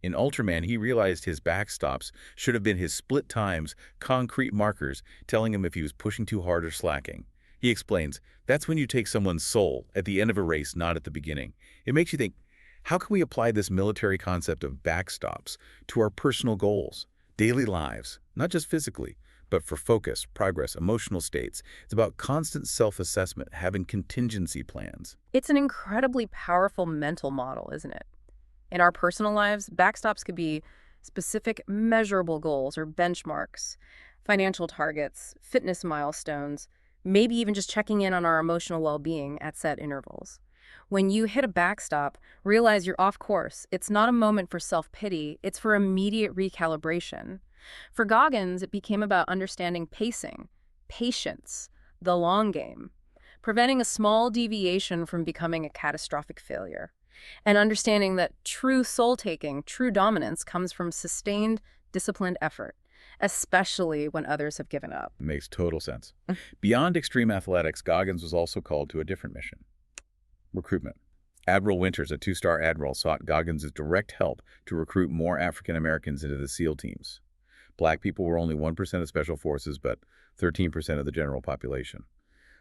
In Ultraman, he realized his backstops should have been his split times, concrete markers telling him if he was pushing too hard or slacking. He explains, that's when you take someone's soul at the end of a race, not at the beginning. It makes you think, how can we apply this military concept of backstops to our personal goals, daily lives, not just physically, but for focus, progress, emotional states? It's about constant self-assessment, having contingency plans. It's an incredibly powerful mental model, isn't it? In our personal lives, backstops could be specific measurable goals or benchmarks, financial targets, fitness milestones, maybe even just checking in on our emotional well-being at set intervals. When you hit a backstop, realize you're off course. It's not a moment for self-pity, it's for immediate recalibration. For Goggins, it became about understanding pacing, patience, the long game, preventing a small deviation from becoming a catastrophic failure, and understanding that true soul-taking, true dominance comes from sustained, disciplined effort, especially when others have given up. Makes total sense. Beyond extreme athletics, Goggins was also called to a different mission. Recruitment. Admiral Winters, a two-star admiral, sought Goggins' direct help to recruit more African Americans into the SEAL teams. Black people were only 1% of special forces, but 13% of the general population.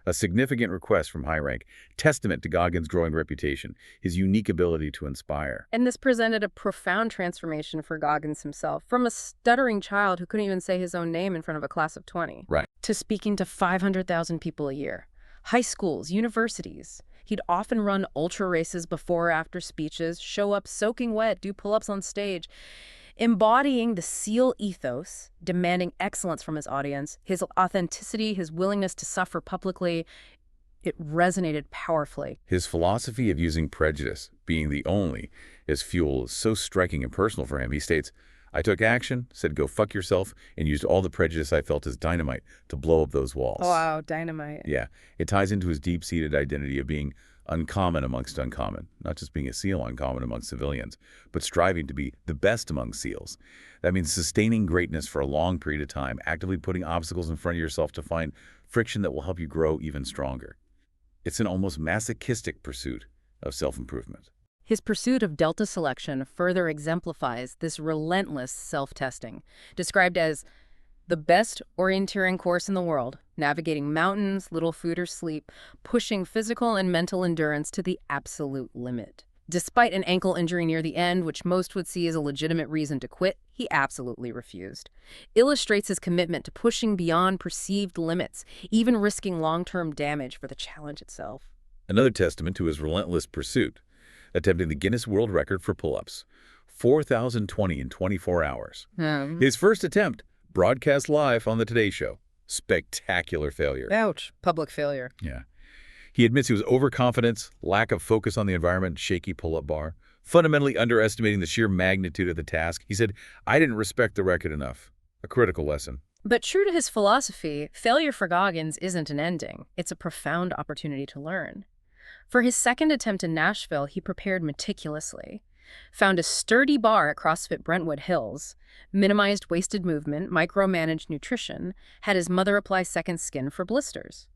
A significant request from high rank, testament to Goggins' growing reputation, his unique ability to inspire. And this presented a profound transformation for Goggins himself, from a stuttering child who couldn't even say his own name in front of a class of 20, Right. to speaking to 500,000 people a year. High schools, universities. He'd often run ultra races before or after speeches, show up soaking wet, do pull-ups on stage, embodying the SEAL ethos, demanding excellence from his audience, his authenticity, his willingness to suffer publicly. It resonated powerfully. His philosophy of using prejudice, being the only, as fuel is so striking and personal for him. He states, "I took action, said go fuck yourself, and used all the prejudice I felt as dynamite to blow up those walls." Oh, wow, dynamite. Yeah, it ties into his deep-seated identity of being uncommon amongst uncommon, not just being a SEAL uncommon amongst civilians, but striving to be the best among SEALs. That means sustaining greatness for a long period of time, actively putting obstacles in front of yourself to find friction that will help you grow even stronger. It's an almost masochistic pursuit of self-improvement. His pursuit of delta selection further exemplifies this relentless self-testing, described as the best orienteering course in the world, navigating mountains, little food or sleep, pushing physical and mental endurance to the absolute limit. Despite an ankle injury near the end, which most would see as a legitimate reason to quit, he absolutely refused. Illustrates his commitment to pushing beyond perceived limits, even risking long-term damage for the challenge itself. Another testament to his relentless pursuit, attempting the Guinness World Record for pull-ups, 4,020 in 24 hours. His first attempt, broadcast live on the Today Show. Spectacular failure. Ouch. Public failure. Yeah. He admits he was overconfident, lack of focus on the environment, shaky pull-up bar, fundamentally underestimating the sheer magnitude of the task. He said, "I didn't respect the record enough." A critical lesson. But true to his philosophy, failure for Goggins isn't an ending. It's a profound opportunity to learn. For his second attempt in Nashville, he prepared meticulously. Found a sturdy bar at CrossFit Brentwood Hills, minimized wasted movement, micromanaged nutrition, had his mother apply second skin for blisters.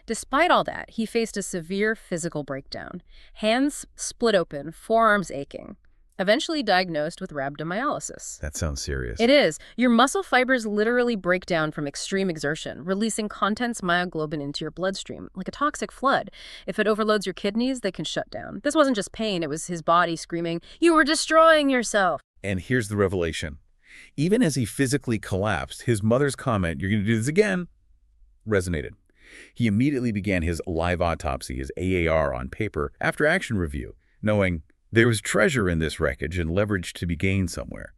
Despite all that, he faced a severe physical breakdown. Hands split open, forearms aching. Eventually diagnosed with rhabdomyolysis. That sounds serious. It is. Your muscle fibers literally break down from extreme exertion, releasing contents myoglobin into your bloodstream, like a toxic flood. If it overloads your kidneys, they can shut down. This wasn't just pain, it was his body screaming, "You were destroying yourself!" And here's the revelation. Even as he physically collapsed, his mother's comment, "You're going to do this again," resonated. He immediately began his live autopsy, his AAR on paper, after action review, knowing there was treasure in this wreckage and leverage to be gained somewhere.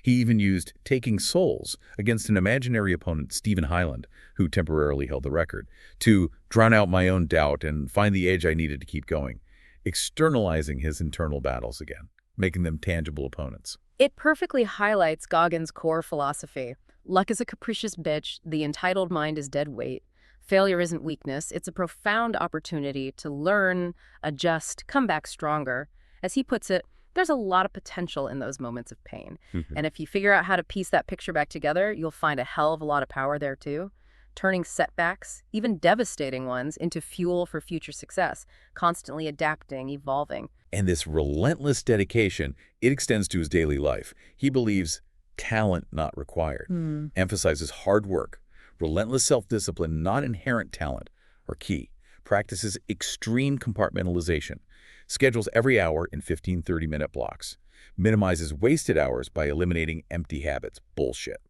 He even used taking souls against an imaginary opponent, Stephen Hyland, who temporarily held the record, to drown out my own doubt and find the edge I needed to keep going, externalizing his internal battles again, making them tangible opponents. It perfectly highlights Goggins' core philosophy. Luck is a capricious bitch, the entitled mind is dead weight. Failure isn't weakness, it's a profound opportunity to learn, adjust, come back stronger. As he puts it, there's a lot of potential in those moments of pain. And if you figure out how to piece that picture back together, you'll find a hell of a lot of power there too. Turning setbacks, even devastating ones, into fuel for future success, constantly adapting, evolving. And this relentless dedication, it extends to his daily life. He believes talent not required, emphasizes hard work, relentless self-discipline, not inherent talent, are key. Practices extreme compartmentalization, schedules every hour in 15 30-minute blocks, minimizes wasted hours by eliminating empty habits, bullshit.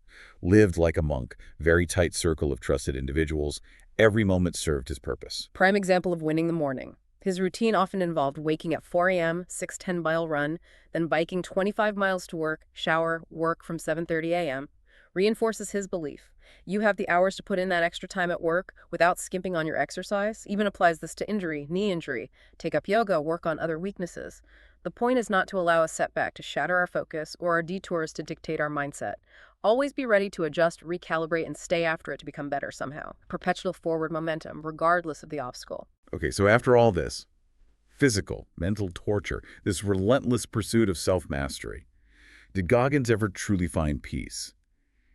Lived like a monk, very tight circle of trusted individuals, every moment served his purpose. Prime example of winning the morning. His routine often involved waking at 4 a.m., 6-10-mile run, then biking 25 miles to work, shower, work from 7:30 a.m. Reinforces his belief. You have the hours to put in that extra time at work without skimping on your exercise. Even applies this to injury, knee injury. Take up yoga, work on other weaknesses. The point is not to allow a setback to shatter our focus or our detours to dictate our mindset. Always be ready to adjust, recalibrate, and stay after it to become better somehow. Perpetual forward momentum, regardless of the obstacle. Okay, so after all this, physical, mental torture, this relentless pursuit of self-mastery, did Goggins ever truly find peace?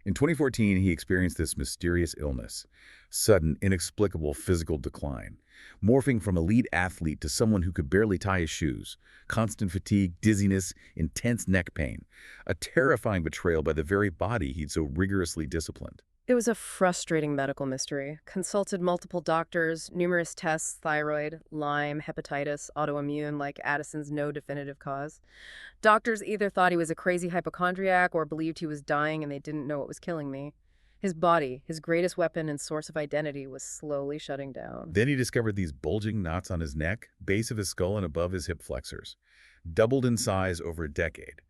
In 2014, he experienced this mysterious illness, sudden, inexplicable physical decline. morphing from elite athlete to someone who could barely tie his shoes. Constant fatigue, dizziness, intense neck pain. A terrifying betrayal by the very body he'd so rigorously disciplined. It was a frustrating medical mystery. Consulted multiple doctors, numerous tests, thyroid, Lyme, hepatitis, autoimmune, like Addison's no definitive cause. Doctors either thought he was a crazy hypochondriac or believed he was dying and they didn't know what was killing me. His body, his greatest weapon and source of identity, was slowly shutting down. Then he discovered these bulging knots on his neck, base of his skull and above his hip flexors. Doubled in size over a decade.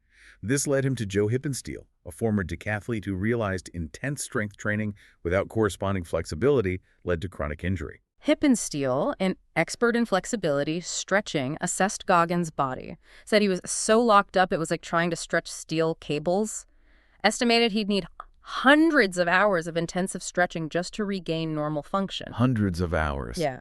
This led him to Joe Hippensteel, a former decathlete who realized intense strength training without corresponding flexibility led to chronic injury. Hippensteel, an expert in flexibility, stretching, assessed Goggins' body. Said he was so locked up it was like trying to stretch steel cables. Estimated he'd need hundreds of hours of intensive stretching just to regain normal function. Hundreds of hours. Yeah.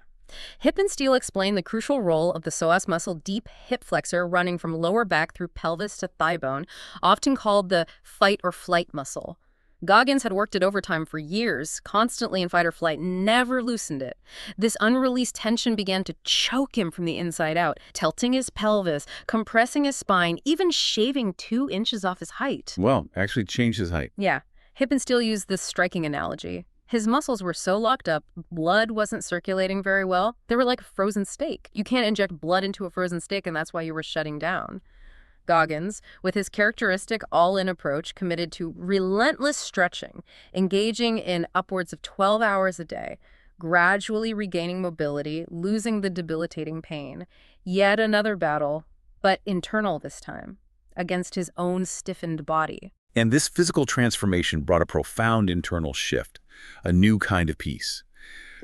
Hippensteel explained the crucial role of the psoas muscle deep hip flexor running from lower back through pelvis to thigh bone, often called the fight or flight muscle. Goggins had worked it overtime for years, constantly in fight or flight, never loosened it. This unreleased tension began to choke him from the inside out, tilting his pelvis, compressing his spine, even shaving 2 inches off his height. Well, actually changed his height. Yeah. Hippensteel used this striking analogy. His muscles were so locked up, blood wasn't circulating very well. They were like a frozen steak. You can't inject blood into a frozen steak, and that's why you were shutting down. Goggins, with his characteristic all-in approach, committed to relentless stretching, engaging in upwards of 12 hours a day, gradually regaining mobility, losing the debilitating pain. Yet another battle, but internal this time, against his own stiffened body. And this physical transformation brought a profound internal shift, a new kind of peace.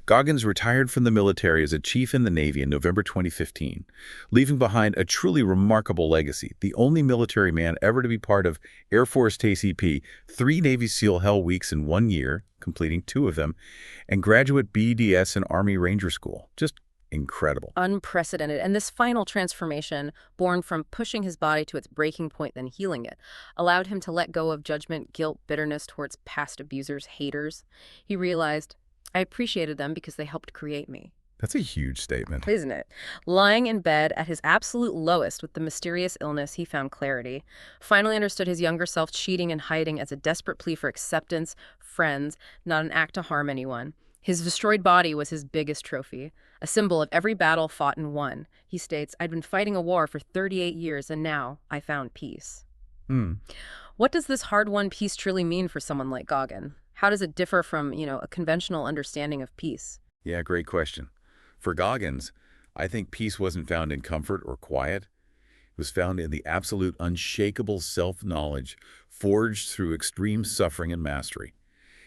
Goggins retired from the military as a chief in the Navy in November 2015, leaving behind a truly remarkable legacy, the only military man ever to be part of Air Force TCP, 3 Navy SEAL Hell Weeks in 1 year, completing 2 of them, and graduate BDS and Army Ranger School. Just incredible. Unprecedented. And this final transformation, born from pushing his body to its breaking point then healing it, allowed him to let go of judgment, guilt, bitterness towards past abusers, haters. He realized, I appreciated them because they helped create me. That's a huge statement. Isn't it? Lying in bed at his absolute lowest with the mysterious illness, he found clarity. Finally understood his younger self cheating and hiding as a desperate plea for acceptance, friends, not an act to harm anyone. His destroyed body was his biggest trophy, a symbol of every battle fought and won. He states, I'd been fighting a war for 38 years, and now I found peace. What does this hard-won peace truly mean for someone like Goggins? How does it differ from, a conventional understanding of peace? Yeah, great question. For Goggins, I think peace wasn't found in comfort or quiet. It was found in the absolute unshakable self-knowledge forged through extreme suffering and mastery.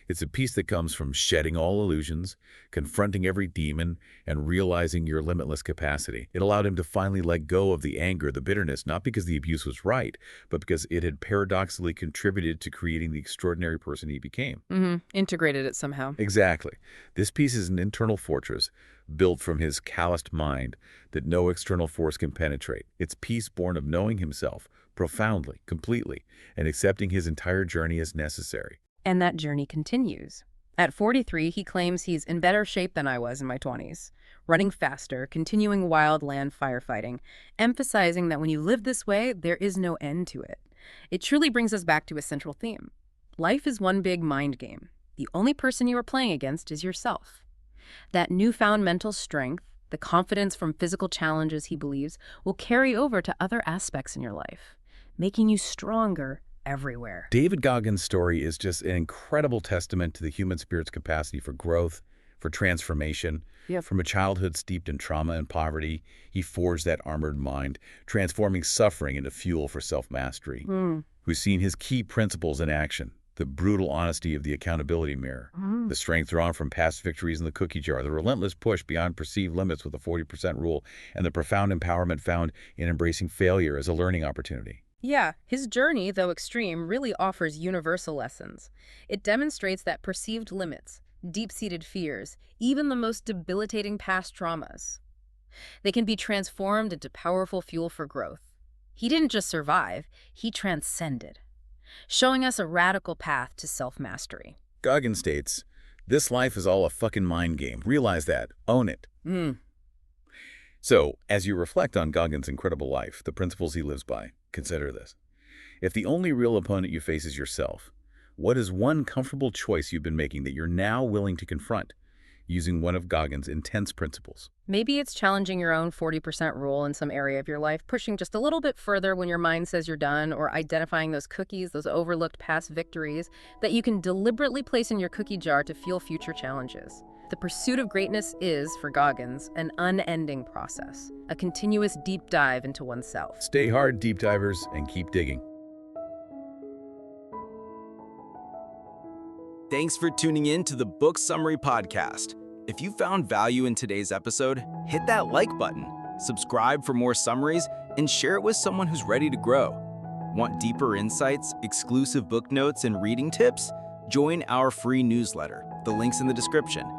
It's a peace that comes from shedding all illusions, confronting every demon, and realizing your limitless capacity. It allowed him to finally let go of the anger, the bitterness, not because the abuse was right, but because it had paradoxically contributed to creating the extraordinary person he became. Integrated it somehow. Exactly. This peace is an internal fortress built from his calloused mind that no external force can penetrate. It's peace born of knowing himself profoundly, completely, and accepting his entire journey as necessary. And that journey continues. At 43, he claims he's in better shape than I was in my 20s, running faster, continuing wildland firefighting, emphasizing that when you live this way, there is no end to it. It truly brings us back to a central theme. Life is one big mind game. The only person you are playing against is yourself. That newfound mental strength, the confidence from physical challenges he believes, will carry over to other aspects in your life, making you stronger everywhere. David Goggins' story is just an incredible testament to the human spirit's capacity for growth, for transformation. From a childhood steeped in trauma and poverty, he forged that armored mind, transforming suffering into fuel for self-mastery. Who's seen his key principles in action, the brutal honesty of the accountability mirror, the strength drawn from past victories in the cookie jar, the relentless push beyond perceived limits with the 40% rule, and the profound empowerment found in embracing failure as a learning opportunity. Yeah, his journey, though extreme, really offers universal lessons. It demonstrates that perceived limits, deep-seated fears, even the most debilitating past traumas, they can be transformed into powerful fuel for growth. He didn't just survive, he transcended, showing us a radical path to self-mastery. Goggins states, this life is all a fucking mind game. Realize that. Own it. So, as you reflect on Goggins' incredible life, the principles he lives by, consider this. If the only real opponent you face is yourself, what is one comfortable choice you've been making that you're now willing to confront, using one of Goggins' intense principles? Maybe it's challenging your own 40% rule in some area of your life, pushing just a little bit further when your mind says you're done, or identifying those cookies, those overlooked past victories that you can deliberately place in your cookie jar to fuel future challenges. The pursuit of greatness is, for Goggins, an unending process, a continuous deep dive into oneself. Stay hard, deep divers, and keep digging. Thanks for tuning in to the Book Summary Podcast. If you found value in today's episode, hit that like button, subscribe for more summaries, and share it with someone who's ready to grow. Want deeper insights, exclusive book notes, and reading tips? Join our free newsletter. The link's in the description.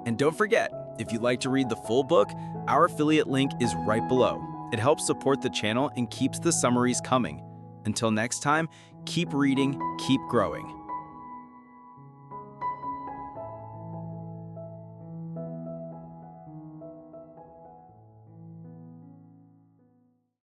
And don't forget, if you'd like to read the full book, our affiliate link is right below. It helps support the channel and keeps the summaries coming. Until next time, keep reading, keep growing.